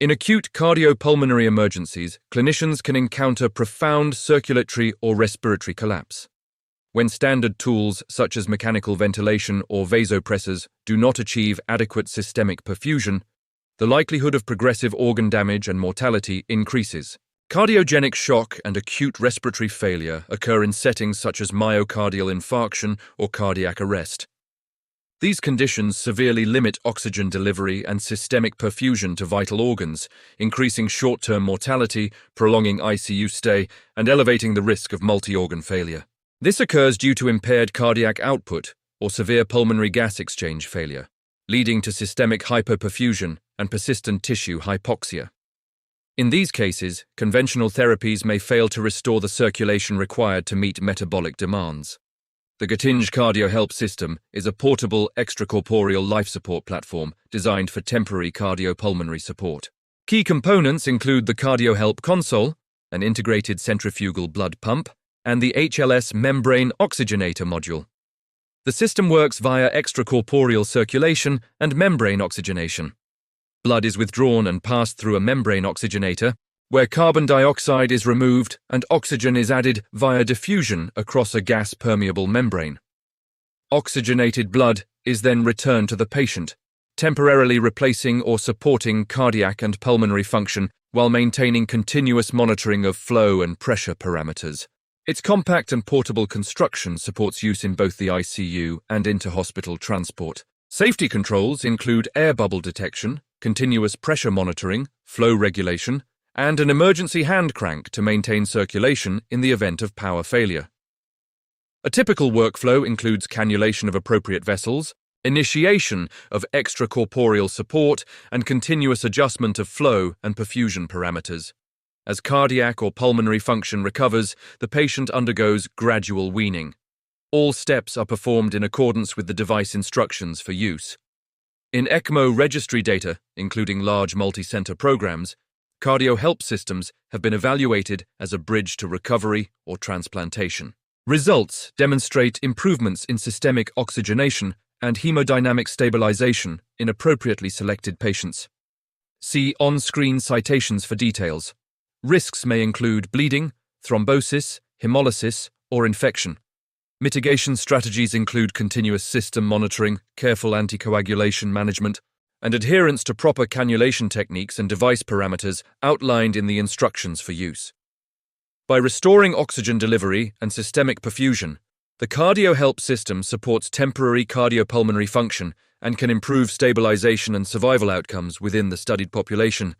In acute cardiopulmonary emergencies, clinicians can encounter profound circulatory or respiratory collapse. When standard tools such as mechanical ventilation or vasopressors do not achieve adequate systemic perfusion, the likelihood of progressive organ damage and mortality increases. Cardiogenic shock and acute respiratory failure occur in settings such as myocardial infarction or cardiac arrest. These conditions severely limit oxygen delivery and systemic perfusion to vital organs, increasing short-term mortality, prolonging ICU stay, and elevating the risk of multi-organ failure. This occurs due to impaired cardiac output or severe pulmonary gas exchange failure, leading to systemic hypoperfusion and persistent tissue hypoxia. In these cases, conventional therapies may fail to restore the circulation required to meet metabolic demands. The Getinge CARDIOHELP System is a portable extracorporeal life support platform designed for temporary cardiopulmonary support. Key components include the CARDIOHELP console, an integrated centrifugal blood pump, and the ECLS membrane oxygenator module. The system works via extracorporeal circulation and membrane oxygenation. Blood is withdrawn and passed through a membrane oxygenator, where carbon dioxide is removed and oxygen is added via diffusion across a gas-permeable membrane. Oxygenated blood is then returned to the patient, temporarily replacing or supporting cardiac and pulmonary function while maintaining continuous monitoring of flow and pressure parameters. Its compact and portable construction supports use in both the ICU and inter-hospital transport. Safety controls include air bubble detection, continuous pressure monitoring, flow regulation, and an emergency hand crank to maintain circulation in the event of power failure. A typical workflow includes cannulation of appropriate vessels, initiation of extracorporeal support, and continuous adjustment of flow and perfusion parameters. As cardiac or pulmonary function recovers, the patient undergoes gradual weaning. All steps are performed in accordance with the device instructions for use. In ECMO registry data, including large multi-center programs, CARDIOHELP systems have been evaluated as a bridge to recovery or transplantation. Results demonstrate improvements in systemic oxygenation and hemodynamic stabilization in appropriately selected patients. See on-screen citations for details. Risks may include bleeding, thrombosis, hemolysis, or infection. Mitigation strategies include continuous system monitoring, careful anticoagulation management, and adherence to proper cannulation techniques and device parameters outlined in the instructions for use. By restoring oxygen delivery and systemic perfusion, the CARDIOHELP system supports temporary cardiopulmonary function and can improve stabilization and survival outcomes within the studied population,